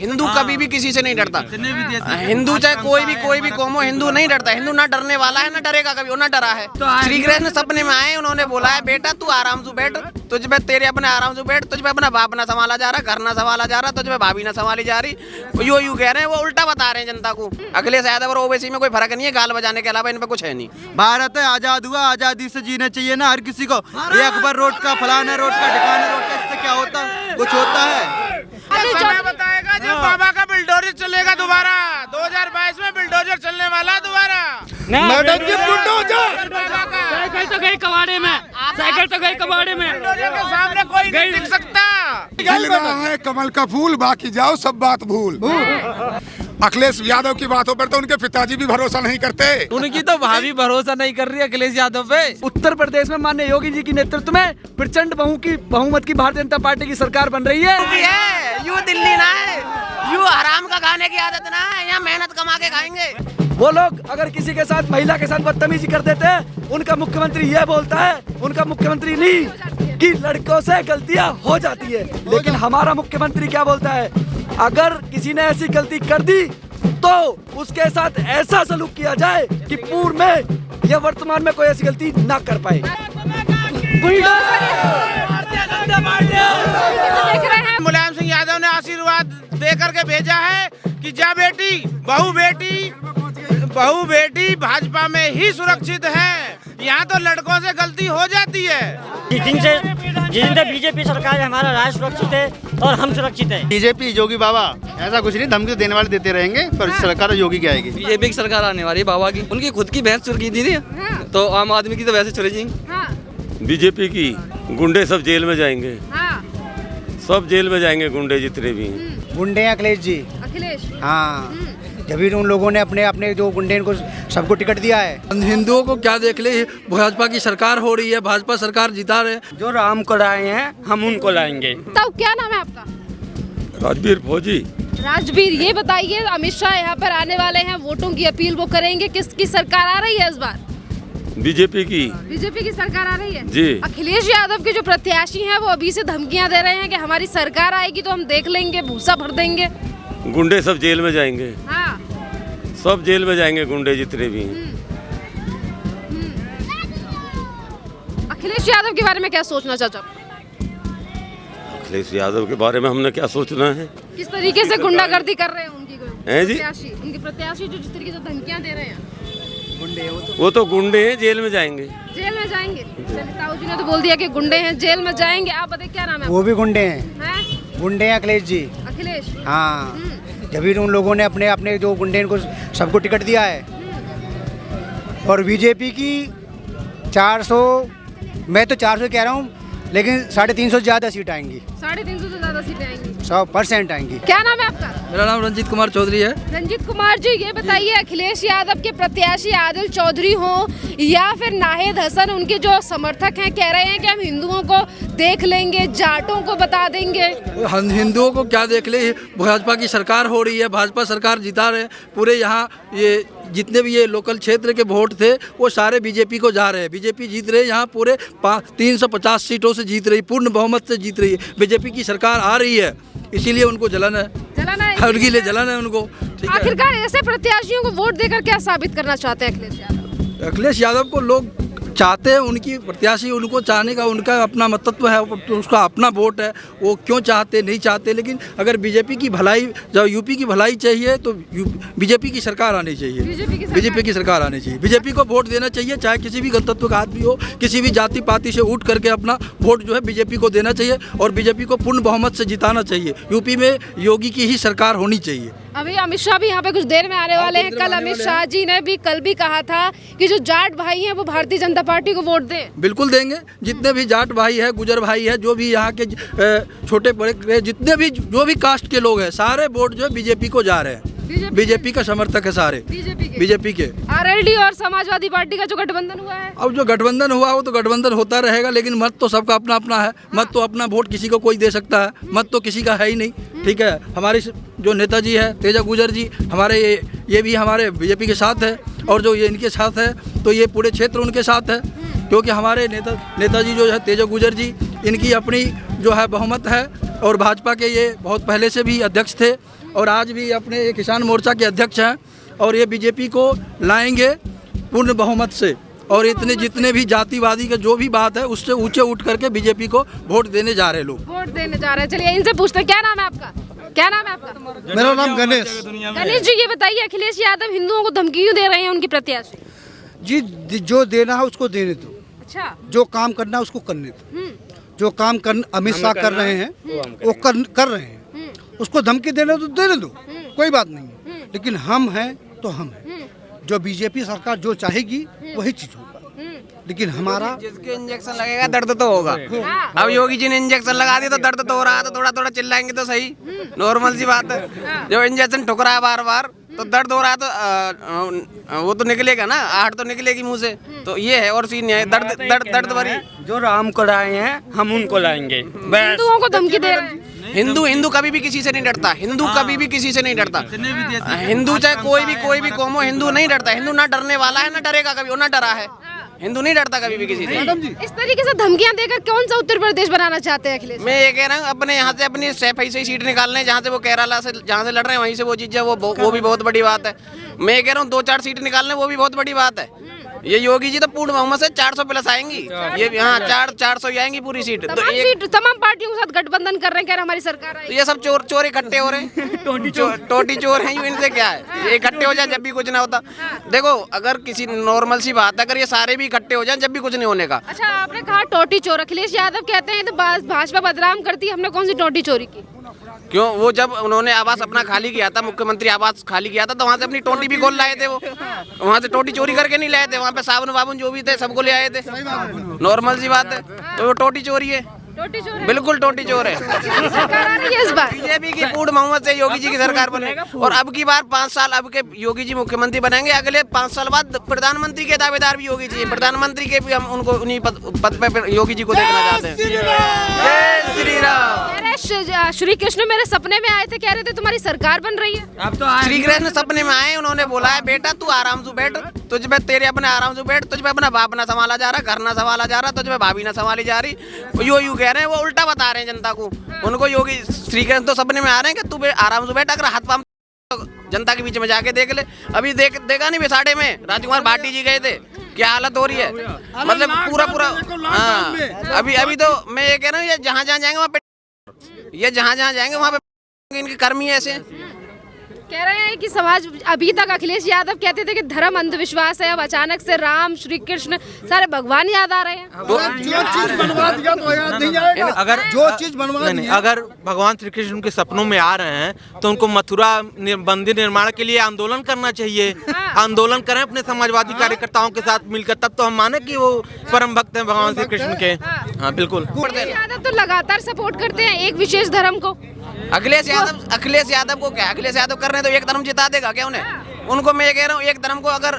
हिंदू कभी भी किसी से नहीं डरता। हिंदू चाहे कोई भी कौम हो, हिंदू नहीं डरता। हिंदू ना डरने वाला है, ना डरेगा कभी, वो ना डरा है। श्री कृष्ण सपने में आए, उन्होंने बोला है बेटा तू आराम से बैठ, तुझ पे तेरे अपने आराम से बैठ, तुझ पे अपना बाप ना संभाला जा रहा, घर ना संभाला जा रहा, तुझ पे भाभी ना संभाली जा रही। यू कह रहे हैं, वो उल्टा बता रहे हैं जनता को। अखिलेश यादव और ओवैसी में कोई फर्क नहीं है, गाल बजाने के अलावा इन पे कुछ है नहीं। भारत है आजाद हुआ, आजादी से जीना चाहिए ना हर किसी को। ये अकबर रोड का, फलाना रोड का, ठिकाना रोड का, इससे क्या होता है? कुछ होता है? समय बताएगा जब बाबा का बुलडोजर चलेगा दोबारा। 2022 में बुलडोजर चलने वाला है दोबारा। मैडम जी बुलडोजर साइकिल तो गई कबाड़े में, साइकिल तो गई कबाड़े में, बुलडोजर के सामने कोई नहीं टिक सकता। खिल रहा है कमल का फूल, बाकी जाओ सब बात भूल। अखिलेश यादव की बातों पर तो उनके पिताजी भी भरोसा नहीं करते। उनकी तो भाभी भरोसा नहीं कर रही है अखिलेश यादव पे। उत्तर प्रदेश में माननीय योगी जी की नेतृत्व में प्रचंड बहुमत की भारतीय जनता पार्टी की सरकार बन रही है। यू दिल्ली ना है, यू हराम का खाने की आदत ना है, यहाँ मेहनत कमा के खाएंगे। वो लोग अगर किसी के साथ, महिला के साथ बदतमीजी कर देते हैं, उनका मुख्यमंत्री ये बोलता है, उनका मुख्यमंत्री नहीं कि लड़कों से गलतियां हो जाती है। लेकिन हमारा मुख्यमंत्री क्या बोलता है, अगर किसी ने ऐसी गलती कर दी तो उसके साथ ऐसा सलूक किया जाए कि पूर्व में या वर्तमान में कोई ऐसी गलती ना कर पाए। मुलायम सिंह यादव ने आशीर्वाद दे करके भेजा है कि जा बेटी, बहू बेटी भाजपा में ही सुरक्षित है। यहाँ तो लड़कों से गलती हो जाती है। जिन से बीजेपी सरकार है, हमारा राष्ट्र सुरक्षित है और हम सुरक्षित है। बीजेपी योगी बाबा ऐसा कुछ नहीं, धमकी देने वाले देते रहेंगे, पर सरकार योगी की आएगी। बीजेपी की सरकार आने वाली है बाबा की। उनकी खुद की भैंस चुर की थी तो आम आदमी की तो वैसे चुरे जाएंगे। बीजेपी की गुंडे सब जेल में जाएंगे, सब जेल में जाएंगे गुंडे जितने भी हैं। गुंडे अखिलेश जी, हाँ, जब उन लोगों ने अपने जो गुंडे को सबको टिकट दिया है। हिंदुओं को क्या देख ले, भाजपा की सरकार हो रही है, भाजपा सरकार जिता रहे। जो राम को लाए हैं हम उनको लाएंगे। तब क्या नाम है आपका? राजवीर फौजी। राजवीर, ये बताइए अमित शाह यहाँ पर आने वाले हैं, वोटों की अपील वो करेंगे, किसकी सरकार आ रही है इस बार? बीजेपी की सरकार आ रही है जी। अखिलेश यादव के जो प्रत्याशी हैं वो अभी से धमकियां दे रहे हैं कि हमारी सरकार आएगी तो हम देख लेंगे, भूसा भर देंगे। गुंडे सब जेल में जाएंगे, हाँ, सब जेल में जाएंगे गुंडे जितने भी हैं। अखिलेश यादव के बारे में क्या सोचना चाहते हो? अखिलेश यादव के बारे में हमने क्या सोचना है? किस तरीके से गुंडागर्दी कर रहे हैं उनकी जी? उनके प्रत्याशी जो जिस तरीके से धमकियां दे रहे हैं, वो तो गुंडे हैं, जेल में जाएंगे। जेल में जाएंगे। ताऊ जी ने तो बोल दिया कि गुंडे हैं, जेल में जाएंगे। आप बताइए क्या नाम है? वो भी गुंडे हैं, गुंडे हैं अखिलेश जी। अखिलेश, हाँ, जब उन लोगों ने अपने जो गुंडे को सबको टिकट दिया है। और बीजेपी की 400, मैं तो 400 कह रहा हूँ, लेकिन 350 से ज्यादा सीट आएंगी। 350 से ज्यादा सीटें आएंगी, 100% आएंगी। क्या नाम है आपका? मेरा नाम रंजीत कुमार चौधरी है। रंजीत कुमार जी, ये बताइए अखिलेश यादव के प्रत्याशी आदिल चौधरी हो या फिर नाहिद हसन, उनके जो समर्थक हैं कह रहे हैं कि हम हिंदुओं को देख लेंगे, जाटों को बता देंगे। हिंदुओं को क्या देख ले, भाजपा की सरकार हो रही है, भाजपा सरकार जिता रहे। पूरे यहाँ ये जितने भी ये लोकल क्षेत्र के वोट थे वो सारे बीजेपी को जा रहे हैं। बीजेपी जीत रही है, यहाँ पूरे 350 सीटों से जीत रही, पूर्ण बहुमत से जीत रही है। बीजेपी की सरकार आ रही है, इसीलिए उनको जलन है, उनके लिए जलन है उनको। आखिरकार ऐसे प्रत्याशियों को वोट देकर क्या साबित करना चाहते हैं अखिलेश यादव? अखिलेश यादव को लोग चाहते हैं, उनकी प्रत्याशी उनको चाहने का उनका अपना मतत्व है, उसका अपना वोट है, वो क्यों चाहते नहीं चाहते। लेकिन अगर बीजेपी की भलाई, जब यूपी की भलाई चाहिए तो बीजेपी की सरकार आनी चाहिए, बीजेपी की सरकार आनी चाहिए। बीजेपी को वोट देना चाहिए, चाहे किसी भी गणतंत्र का आदमी हो, किसी भी जाति पाति से उठ करके अपना वोट जो है बीजेपी को देना चाहिए और बीजेपी को पूर्ण बहुमत से जिताना चाहिए। यूपी में योगी की ही सरकार होनी चाहिए। अभी अमित शाह भी यहाँ पे कुछ देर में आने वाले हैं। कल अमित शाह जी ने भी कल भी कहा था कि जो जाट भाई हैं वो भारतीय जनता पार्टी को वोट दें। बिल्कुल देंगे, जितने भी जाट भाई है, गुजर भाई है, जो भी यहाँ के छोटे बड़े जितने भी जो भी कास्ट के लोग हैं, सारे वोट जो है बीजेपी को जा रहे हैं। बीजेपी का समर्थक है सारे, बीजेपी के। आरएलडी और समाजवादी पार्टी का जो गठबंधन हुआ है, अब जो गठबंधन हुआ वो तो गठबंधन होता रहेगा, लेकिन मत तो सबका अपना अपना है। मत तो अपना वोट किसी को कोई दे सकता है, मत तो किसी का है ही नहीं। ठीक है, हमारे जो नेताजी है तेजा गुजर जी, हमारे ये भी हमारे बीजेपी के साथ है, और जो ये इनके साथ है तो ये पूरे क्षेत्र उनके साथ है, क्योंकि हमारे नेताजी जो है तेजा गुजर जी, इनकी अपनी जो है बहुमत है और भाजपा के ये बहुत पहले से भी अध्यक्ष थे। और आज भी अपने ये किसान मोर्चा के अध्यक्ष हैं और ये बीजेपी को लाएंगे पूर्ण बहुमत से। और इतने जितने भी जातिवादी का जो भी बात है उससे ऊंचे उठ करके बीजेपी को वोट देने जा रहे लोग। वोट देने जा रहे हैं। चलिए इनसे पूछते हैं, क्या नाम है आपका? क्या नाम है आपका? मेरा नाम गणेश। गणेश जी, ये बताइए अखिलेश यादव हिंदुओं को धमकी क्यों दे रहे हैं उनकी प्रत्याशी? जी जो देना है उसको देने दो, अच्छा, जो काम करना है उसको करने दो। जो काम कर अमित शाह कर रहे हैं वो कर रहे हैं, उसको धमकी देने दो, देने दो, कोई बात नहीं है। लेकिन हम हैं तो हम हैं, जो बीजेपी सरकार जो चाहेगी वही चीज होगा। लेकिन हमारा जिसके इंजेक्शन लगेगा दर्द तो होगा। अब योगी जी ने इंजेक्शन लगा दिया तो दर्द तो हो रहा है, तो थोड़ा थोड़ा चिल्लाएंगे तो सही, नॉर्मल सी बात है। जो इंजेक्शन ठुकरा है बार बार तो दर्द हो रहा है तो वो तो निकलेगा ना, आहट तो निकलेगी मुंह से। तो ये है और सीन है, दर्द दर्द दर्द भरी। जो राम को लाए हैं हम उनको लाएंगे। हिंदुओं को धमकी दे रहे हैं। हिंदू कभी भी किसी से नहीं डरता, हिंदू कभी भी किसी से नहीं डरता। हिंदू चाहे कोई भी कौम हो, हिंदू नहीं डरता। हिंदू ना डरने वाला है, ना डरेगा कभी, वो ना डरा है। हिंदू नहीं डरता कभी भी किसी से। इस तरीके से धमकियां देकर कौन सा उत्तर प्रदेश बनाना चाहते हैं अखिलेश? मैं ये कह रहा हूँ अपने यहाँ से अपनी सैफई से ही सीट निकालना है, जहाँ से वो केरला से जहाँ से लड़ रहे हैं वहीं से वो जीत जाए, वो भी बहुत बड़ी बात है। मैं ये कह रहा हूँ 2-4 सीट निकालने, वो भी बहुत बड़ी बात है। ये योगी जी तो पूर्ण बहुमत से 400 प्लस आएंगी। ये यहाँ 400 ही आएंगी पूरी सीट। तो तमाम पार्टियों के साथ गठबंधन कर रहे हैं, कह रहे हमारी सरकार आएगी। तो ये सब चोर इकट्ठे हो रहे हैं, टोटी चोर हैं। इनसे क्या है, ये इकट्ठे हो जाए जब भी कुछ ना होता। देखो अगर किसी नॉर्मल सी बात है, अगर ये सारे भी इकट्ठे हो जाए जब भी कुछ नहीं होने का। अच्छा, आपने कहा टोटी चोर, अखिलेश यादव कहते हैं तो भाजपा बदनाम करती है। हमने कौन सी टोटी चोरी की? क्यों, वो जब उन्होंने आवास अपना खाली किया था, मुख्यमंत्री आवास खाली किया था, तो वहाँ से अपनी टोटी भी खोल लाए थे। वो वहाँ से टोटी चोरी करके नहीं लाए थे, वहाँ पे साबुन वाबुन जो भी थे सबको ले आए थे। नॉर्मल सी बात है, तो वो टोटी चोरी है, बिल्कुल टोटी चोर है। सरकार आ रही है इस बार बीजेपी की पूर्ण बहुमत से योगी जी की सरकार बनेगी। और अब की बार 5 साल अब के योगी जी मुख्यमंत्री बनेंगे, अगले 5 साल बाद प्रधानमंत्री के दावेदार भी योगी जी। प्रधानमंत्री के भी हम उनको उन्हीं पद पे योगी जी को देखना चाहते हैं। जय श्री राम। श्री कृष्ण मेरे सपने में आए थे, कह रहे थे तुम्हारी सरकार बन रही है। अब तो श्री कृष्ण सपने में आए, उन्होंने बोला है बेटा तू आराम से बैठ, तुझ पे तेरे अपने आराम से बैठ, तुझ पे अपना बाप ना संभाला जा रहा, घर ना संभाला जा रहा, तुझ पे भाभी ना संभाली जा रही। यो कह रहे हैं, वो उल्टा बता रहे हैं जनता को। उनको योगी श्री कृष्ण तो सपने में आ रहे हैं कि तू आराम से बैठ, अगर हाथ पांव जनता के बीच में जाके देख ले। अभी देखा नहीं बेसाड़े में राजकुमार भाटी जी गए थे, क्या हालत हो रही है, मतलब पूरा। हाँ, अभी तो मैं ये कह रहा हूँ, ये जहाँ जाएंगे वहाँ पे, ये जहाँ जाएंगे वहाँ पे इनके कर्मी ऐसे कह रहे हैं कि समाज अभी तक अखिलेश यादव कहते थे कि धर्म अंधविश्वास है, अब अचानक से राम श्री कृष्ण सारे भगवान याद आ रहे हैं। जो चीज बनवा दिया तो याद नहीं आएगा। अगर जो चीज बनवा नहीं, अगर भगवान श्री कृष्ण उनके सपनों में आ रहे हैं तो उनको मथुरा मंदिर निर्माण के लिए आंदोलन करना चाहिए। आंदोलन करें अपने समाजवादी कार्यकर्ताओं के साथ मिलकर, तब तो हम माने कि वो परम भक्त हैं भगवान श्री कृष्ण के। हाँ बिल्कुल। अखिलेश यादव तो लगातार सपोर्ट करते हैं एक विशेष धर्म को। अखिलेश यादव को क्या, अखिलेश यादव कर रहे हैं तो एक धर्म जिता देगा क्या उन्हें? उनको मैं ये कह रहा हूँ, एक धर्म को अगर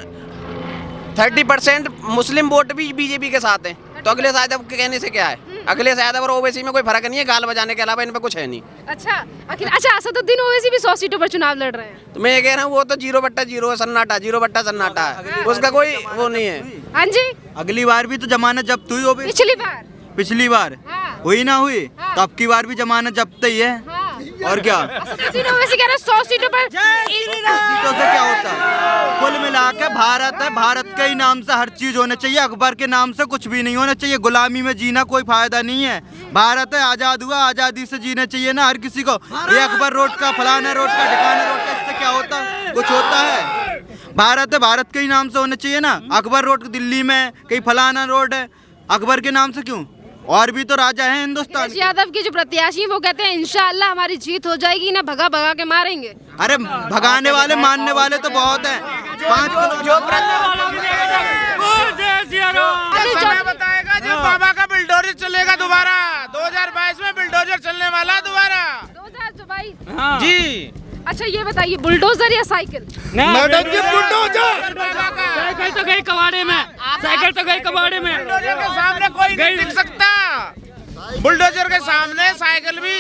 30% मुस्लिम वोट भी बीजेपी के साथ हैं तो अखिलेश यादव के कहने से क्या है? अखिलेश यादव और ओवैसी में कोई फर्क नहीं है, गाल बजाने के अलावा इन पे कुछ है नहीं। अच्छा असदुद्दीन ओवैसी भी 100 सीटों पर चुनाव लड़ रहे हैं। तो मैं ये कह रहा हूँ, वो तो 0/0 है, सन्नाटा 0/सन्नाटा है, उसका कोई वो नहीं है। हाँ जी, अगली बार भी तो जमानत जब्त हुई हो, पिछली बार हुई ना हुई, तो अब की बार भी जमानत जब्त ही है। और क्या वैसे कह रहे 100 सीटों पर सीटों से क्या होता है? कुल मिला के भारत है, भारत के ही नाम से हर चीज होना चाहिए, अकबर के नाम से कुछ भी नहीं होना चाहिए। गुलामी में जीना कोई फायदा नहीं है। भारत है, आजाद हुआ, आजादी से जीना चाहिए ना हर किसी को। ये अकबर रोड का, फलाना रोड का, ढिकाना रोड का, इससे क्या होता है? कुछ होता है? भारत है, भारत के ही नाम से होना चाहिए ना। अकबर रोड दिल्ली में, कहीं फलाना रोड है, अकबर के नाम से क्यों? और भी तो राजा हैं हिंदुस्तान। यादव के जो प्रत्याशी वो कहते हैं इंशाअल्लाह हमारी जीत हो जाएगी, ना भगा के मारेंगे। अरे भगाने वाले मारने वाले तो बहुत हैं। 5 समय बताएगा जब बाबा का बुलडोजर चलेगा दोबारा। 2022 में बुलडोजर चलने वाला है दोबारा। 2022 जी। अच्छा ये बताइए, बुलडोजर या साइकिल? मैडम जी बुलडोजर। साइकिल तो गई कबाड़े में, साइकिल तो गई कबाड़े में। बुलडोजर के सामने कोई नहीं टिक सकता। बुलडोजर के सामने साइकिल भी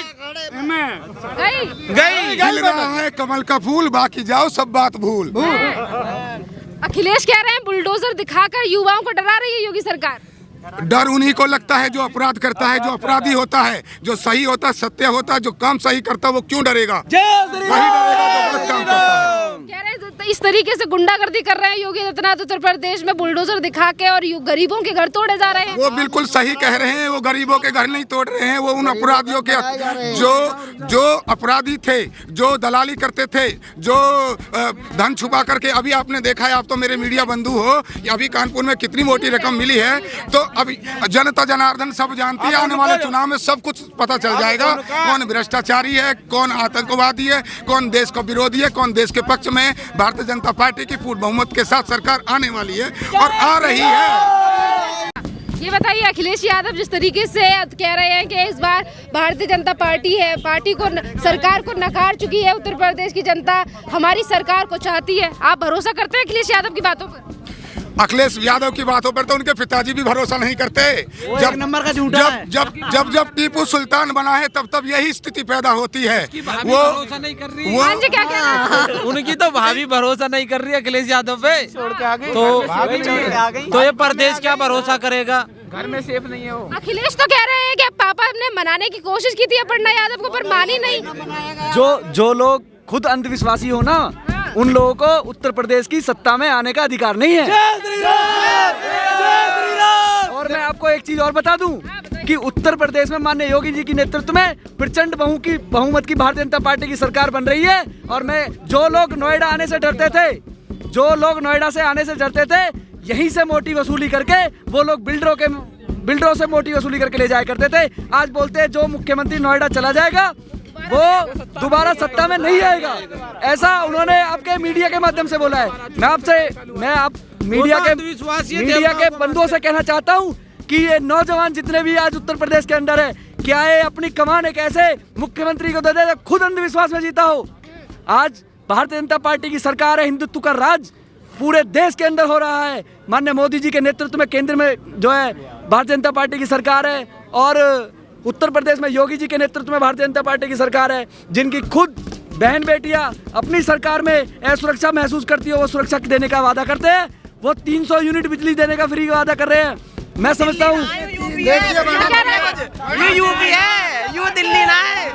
गई। खिल रहा है कमल का फूल, बाकी जाओ सब बात भूल। अखिलेश कह रहे हैं बुलडोजर दिखाकर युवाओं को डरा रही है योगी सरकार। डर उन्हीं को लगता है जो अपराध करता है, जो अपराधी होता है, जो सही होता है, सत्य होता है, जो काम सही करता है, वो क्यों डरेगा? वही डरेगा जो गलत काम करता है। कह रहे हैं इस तरीके से गुंडागर्दी कर रहे हैं योगी आदित्यनाथ उत्तर प्रदेश में बुलडोजर दिखा के और गरीबों के घर तोड़े जा रहे हैं। वो बिल्कुल सही कह रहे हैं, वो गरीबों के घर नहीं तोड़ रहे हैं, वो उन अपराधियों के जो अपराधी थे, जो दलाली करते थे, जो धन छुपा करके, अभी आपने देखा है, आप तो मेरे मीडिया बंधु हो, अभी कानपुर में कितनी मोटी रकम मिली है, तो अभी जनता जनार्दन सब जानती है, आने वाले चुनाव में सब कुछ पता चल जाएगा कौन भ्रष्टाचारी है, कौन आतंकवादी है, कौन देश का विरोधी है, कौन देश के पक्ष में। भारतीय जनता पार्टी की पूर्ण बहुमत के साथ सरकार आने वाली है और आ रही है। ये बताइए, अखिलेश यादव जिस तरीके से कह रहे हैं कि इस बार भारतीय जनता पार्टी है, पार्टी को सरकार को नकार चुकी है उत्तर प्रदेश की जनता, हमारी सरकार को चाहती है, आप भरोसा करते हैं अखिलेश यादव की बातों पर? अखिलेश यादव की बातों पर तो उनके पिताजी भी भरोसा नहीं करते। जब नंबर का झूठा है। जब टीपू सुल्तान बना है तब यही स्थिति पैदा होती है। वो भरोसा नहीं कर रही हाँ जी, क्या कह रहे हैं? उनकी तो भाभी भरोसा नहीं कर रही है अखिलेश यादव पे, तो ये प्रदेश क्या भरोसा करेगा? घर में सेफ नहीं है वो। अखिलेश तो कह रहे हैं कि पापा ने मनाने की कोशिश की थी अपर्णा यादव को, पर मानी नहीं। जो लोग खुद अंधविश्वासी हो ना, उन लोगों को उत्तर प्रदेश की सत्ता में आने का अधिकार नहीं है। और मैं आपको एक चीज और बता दूं कि उत्तर प्रदेश में माननीय योगी जी की नेतृत्व में प्रचंड बहुमत की भारतीय जनता पार्टी की सरकार बन रही है। और मैं जो लोग नोएडा आने से डरते थे, यहीं से मोटी वसूली करके वो लोग बिल्डरों से मोटी वसूली करके ले जाया करते थे। आज बोलते हैं जो मुख्यमंत्री नोएडा चला जाएगा वो दोबारा सत्ता में नहीं आएगा। ऐसा उन्होंने आपके मीडिया के माध्यम से बोला है। मैं मीडिया के बंधुओं से कहना चाहता हूं कि ये नौजवान जितने भी आज उत्तर प्रदेश के अंदर है, क्या ये अपनी कमान एक ऐसे मुख्यमंत्री को दे दे खुद अंधविश्वास में जीता हो। आज भारतीय जनता पार्टी की सरकार है, हिंदुत्व का राज पूरे देश के अंदर हो रहा है। माननीय मोदी जी के नेतृत्व में केंद्र में जो है भारतीय जनता पार्टी की सरकार है और उत्तर प्रदेश में योगी जी के नेतृत्व में भारतीय जनता पार्टी की सरकार है। जिनकी खुद बहन बेटियां अपनी सरकार में असुरक्षा महसूस करती है, वो सुरक्षा देने का वादा करते हैं। वो 300 यूनिट बिजली देने का फ्री का वादा कर रहे हैं। मैं समझता हूँ ये यूपी है, यू दिल्ली ना है,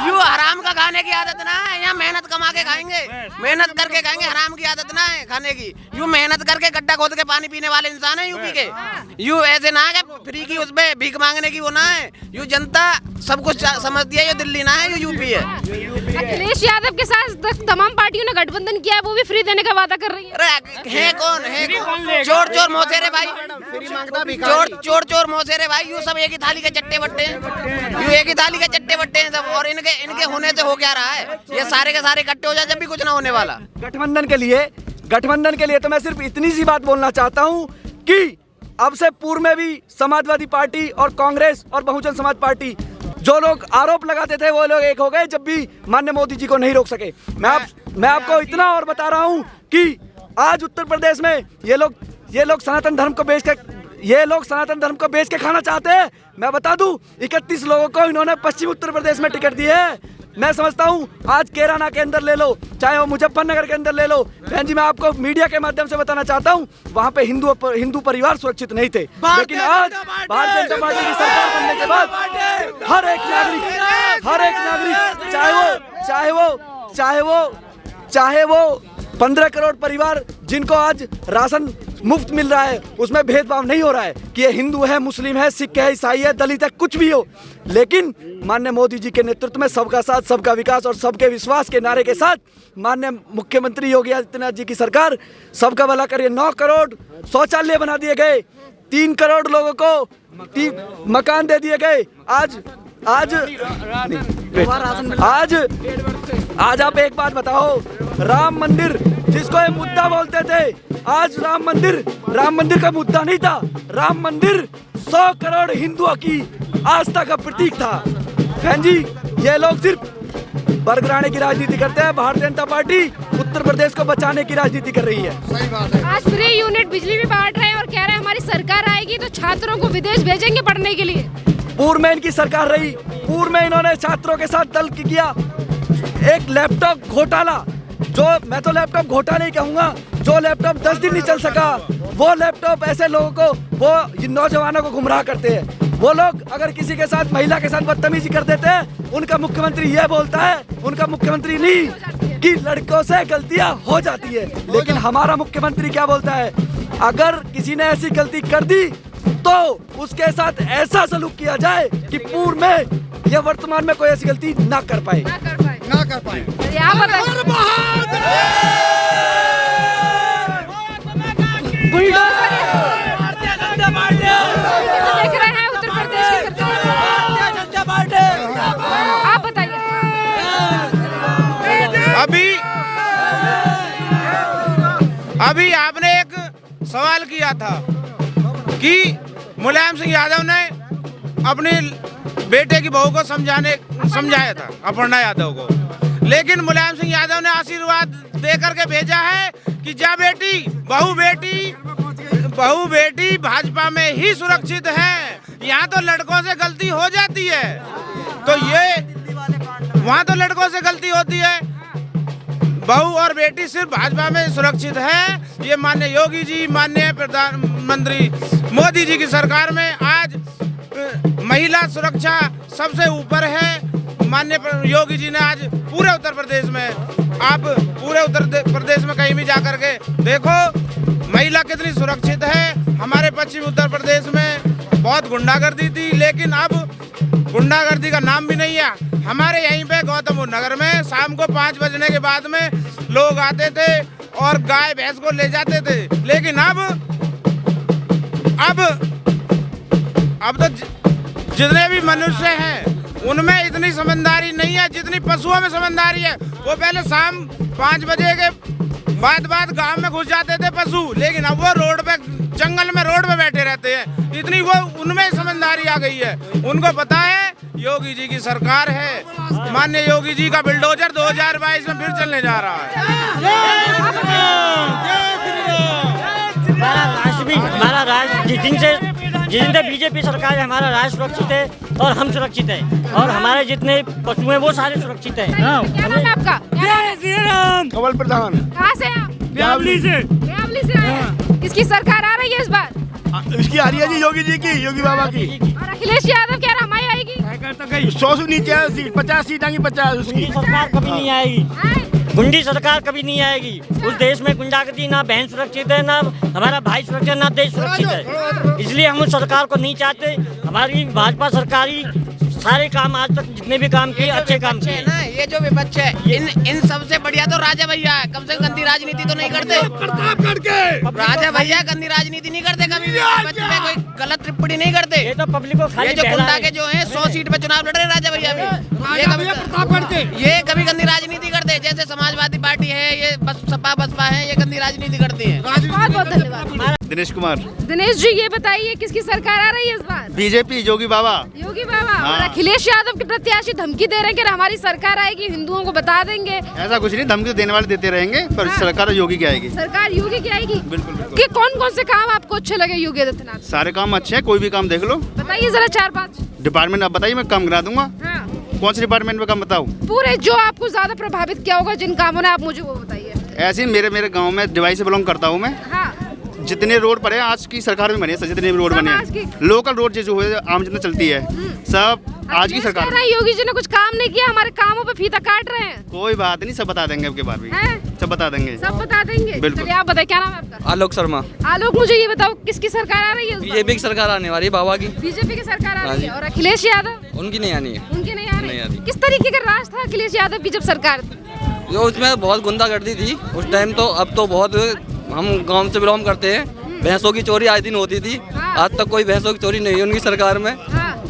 यू हराम का खाने की आदत ना है। यहाँ मेहनत कमा के खाएंगे, मेहनत करके खाएंगे, हराम की आदत ना है खाने की। यू मेहनत करके गड्ढा खोद के पानी पीने वाले इंसान है यूपी के। यू ऐसे ना है फ्री की उसमें भीख मांगने की वो ना है। यू जनता सब कुछ समझती है, ये दिल्ली ना है, ये यूपी है। अखिलेश यादव के साथ तमाम पार्टियों ने गठबंधन किया है, वो भी फ्री देने का वादा कर रही है। अरे है कौन चोर मोसेरे भाई, चोर मोसेरे भाई, यू सब एक ही थाली के चट्टे बट्टे हैं, यू एक ही थाली के चट्टे बट्टे हैं सब। और इनके होने से हो क्या रहा है, ये सारे के सारे इकट्ठे हो जाए जब भी कुछ ना होने वाला। गठबंधन के लिए तो मैं सिर्फ इतनी सी बात बोलना चाहता हूँ कि अब से पूर्व में भी समाजवादी पार्टी और कांग्रेस और बहुजन समाज पार्टी जो लोग आरोप लगाते थे, वो लोग एक हो गए जब भी माननीय मोदी जी को नहीं रोक सके। मैं आपको इतना और बता रहा हूँ कि आज उत्तर प्रदेश में ये लोग सनातन धर्म को बेच के खाना चाहते हैं। मैं बता दूं 31 लोगों को इन्होंने पश्चिम उत्तर प्रदेश में टिकट दी है। मैं समझता हूं आज कैराना के अंदर ले लो, चाहे वो मुजफ्फरनगर के अंदर ले लो। बहन जी, मैं आपको मीडिया के माध्यम से बताना चाहता हूं, वहां पे हिंदू परिवार सुरक्षित नहीं थे। लेकिन आज भारतीय जनता पार्टी की सरकार बनने के बाद हर एक नागरिक चाहे वो 15 करोड़ परिवार जिनको आज राशन मुफ्त मिल रहा है, उसमें भेदभाव नहीं हो रहा है कि ये हिंदू है, मुस्लिम है, सिख है, ईसाई है, दलित है, कुछ भी हो। लेकिन माननीय मोदी जी के नेतृत्व में सबका साथ, सबका विकास और सबके विश्वास के नारे के साथ माननीय मुख्यमंत्री योगी आदित्यनाथ जी की सरकार सबका भला करिए। 9 करोड़ शौचालय बना दिए गए, 3 करोड़ लोगों को मकान दे दिए गए। आज आप एक बात बताओ, राम मंदिर जिसको ये मुद्दा बोलते थे, आज राम मंदिर का मुद्दा नहीं था। राम मंदिर 100 करोड़ हिंदुओं की आस्था का प्रतीक था। बहन जी, ये लोग सिर्फ बरगराने की राजनीति करते हैं। भारतीय जनता पार्टी उत्तर प्रदेश को बचाने की राजनीति कर रही है। आज फ्री यूनिट बिजली भी बांट रहे हैं और कह रहे हैं हमारी सरकार आएगी तो छात्रों को विदेश भेजेंगे पढ़ने के लिए। पूर्व में इनकी सरकार रही, पूर्व में इन्होंने छात्रों के साथ दल किया। एक लैपटॉप घोटाला जो मैं तो लैपटॉप घोटा नहीं कहूँगा, जो लैपटॉप 10 दिन नहीं चल सका, वो लैपटॉप ऐसे लोगों को, वो नौजवानों को गुमराह करते हैं। वो लोग अगर किसी के साथ, महिला के साथ बदतमीजी कर देते हैं, उनका मुख्यमंत्री ये बोलता है, उनका मुख्यमंत्री नहीं, कि लड़कों से गलतियां हो जाती है। लेकिन हमारा मुख्यमंत्री क्या बोलता है, अगर किसी ने ऐसी गलती कर दी तो उसके साथ ऐसा सलूक किया जाए कि पूर्व में या वर्तमान में कोई ऐसी गलती ना कर पाए। देख रहे हैं उत्तर प्रदेश की सरकार, आप बताइए। अभी आपने एक सवाल किया था कि मुलायम सिंह यादव ने अपनी बेटे की बहू को समझाया था, अपर्णा यादव को, लेकिन मुलायम सिंह यादव ने आशीर्वाद दे करके भेजा है कि जा बेटी, बहू बेटी भाजपा में ही सुरक्षित है। यहाँ तो लड़कों से गलती हो जाती है, तो ये वहाँ तो लड़कों से गलती होती है, बहू और बेटी सिर्फ भाजपा में सुरक्षित है। ये माननीय योगी जी, माननीय प्रधानमंत्री मोदी जी की सरकार में आज महिला सुरक्षा सबसे ऊपर है। माननीय योगी जी ने आज पूरे उत्तर प्रदेश में, आप पूरे उत्तर प्रदेश में कहीं भी जाकर के देखो महिला कितनी सुरक्षित है। हमारे पश्चिम उत्तर प्रदेश में बहुत गुंडागर्दी थी, लेकिन अब गुंडागर्दी का नाम भी नहीं है। हमारे यहीं पे गौतम बुद्ध नगर में शाम को 5 बजने के बाद में लोग आते थे और गाय भैंस को ले जाते थे, लेकिन अब तो जितने भी मनुष्य हैं उनमें इतनी समझदारी नहीं है जितनी पशुओं में समझदारी है। वो पहले शाम 5 बजे के बाद गांव में घुस जाते थे पशु, लेकिन अब वो रोड पे, जंगल में रोड पे बैठे रहते हैं। इतनी वो उनमें समझदारी आ गई है। उनको पता है योगी जी की सरकार है, माननीय योगी जी का बुलडोजर 2022 में फिर चलने जा रहा है। हमारा राष्ट्र जिस दिन से बीजेपी सरकार है, हमारा राष्ट्र सुरक्षित है और हम सुरक्षित हैं, और हमारे जितने पशु हैं वो सारे सुरक्षित हैं। क्या नाम है आपका? कमल प्रधान। कहाँ से आप? ब्यावली से आए हैं। किसकी सरकार आ रही है इस बार? इसकी आ रही है जी, योगी जी की, योगी बाबा की। और अखिलेश यादव कह रहा हमारी आएगी। 100 से नीचे है सीट, 50 सीट आएंगी, 50 उसकी सरकार कभी नहीं आएगी, गुंडी सरकार कभी नहीं आएगी। उस देश में गुंडागर्दी, ना बहन सुरक्षित है, ना हमारा भाई सुरक्षित है, ना देश सुरक्षित है। इसलिए हम उस सरकार को नहीं चाहते। हमारी भाजपा सरकारी सारे काम आज तक जितने भी काम किए, अच्छे काम किए ना। ये जो विपक्ष है, इन सबसे बढ़िया तो राजा भैया है। कम से कम गंदी राजनीति तो नहीं करते। राजा भैया गंदी राजनीति नहीं करते, कभी भी विपक्ष में कोई गलत टिप्पणी नहीं करते। ये तो पब्लिक को खाली ये जो गुंडा के जो है 100 सीट पे चुनाव लड़ रहे राजा भैया भी, ये कभी गंदी राजनीति करते। जैसे समाजवादी पार्टी है, ये बसपा है, ये गंदी राजनीति करती है। बहुत बहुत धन्यवाद। दिनेश कुमार। दिनेश जी, ये बताइए किसकी सरकार आ रही है इस बार? बीजेपी, योगी बाबा। योगी बाबा। और अखिलेश यादव के प्रत्याशी धमकी दे रहे हैं कि हमारी सरकार आएगी, हिंदुओं को बता देंगे। ऐसा कुछ नहीं, धमकी देने वाले देते रहेंगे, पर सरकार योगी की आएगी। सरकार योगी की आएगी। बिल्कुल। कि कौन से काम आपको अच्छे लगे योगी आदित्यनाथ? सारे काम अच्छे हैं, कोई भी काम देख लो। बताइए जरा 4-5 डिपार्टमेंट आप बताइए, मैं काम करा दूंगा। कौन से डिपार्टमेंट में काम बताऊँ? पूरे जो आपको ज्यादा प्रभावित किया होगा जिन कामों ने, आप मुझे वो बताइए। ऐसे ही मेरे गाँव में डिवाइस से बिलोंग करता हूँ मैं। जितने रोड पड़े आज की सरकार में बने, जितने भी रोड बने हैं, लोकल रोड जो है आम जनता चलती है, सब आज की सरकार। योगी जी ने कुछ काम नहीं किया, हमारे कामों पे फीता काट रहे हैं। कोई बात नहीं, सब बता देंगे, अब के बाद भी सब बता देंगे। सब बता देंगे। बिल्कुल। आप बताइए, क्या नाम है आपका? आलोक शर्मा। आलोक, मुझे ये बताओ किसकी सरकार आ रही है? बीजेपी की सरकार आने वाली है, बाबा की। बीजेपी की सरकार आ रही है। और अखिलेश यादव? उनकी नहीं आनी है। उनकी नहीं आ रही। किस तरीके का राज था अखिलेश यादव की जब सरकार थी? जो उसमें बहुत गुंडागर्दी थी उस टाइम, तो अब तो बहुत, हम गाँव से बिलोंग करते हैं, भैंसों की चोरी आए दिन होती थी। आज तक कोई भैंसों की चोरी नहीं है उनकी सरकार में।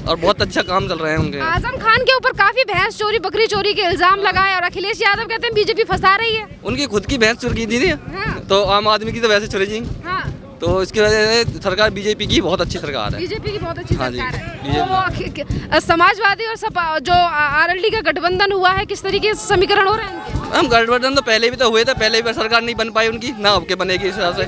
और बहुत अच्छा काम चल रहे हैं उनके। आजम खान के ऊपर काफी भैंस चोरी, बकरी चोरी के इल्जाम लगाए, और अखिलेश यादव कहते हैं बीजेपी फंसा रही है। उनकी खुद की भैंस चुरी थी, तो आम आदमी की तो वैसे चुरी जी। तो इसकी वजह से सरकार बीजेपी की बहुत अच्छी सरकार है। बीजेपी की बहुत अच्छी सरकार है। तो समाजवादी और सपा जो आरएलडी का गठबंधन हुआ है, किस तरीके से समीकरण हो रहे हैं? हम गठबंधन तो पहले भी तो हुए थे, पहले भी सरकार नहीं बन पाई उनकी, ना अब के बनेगी इस हिसाब से।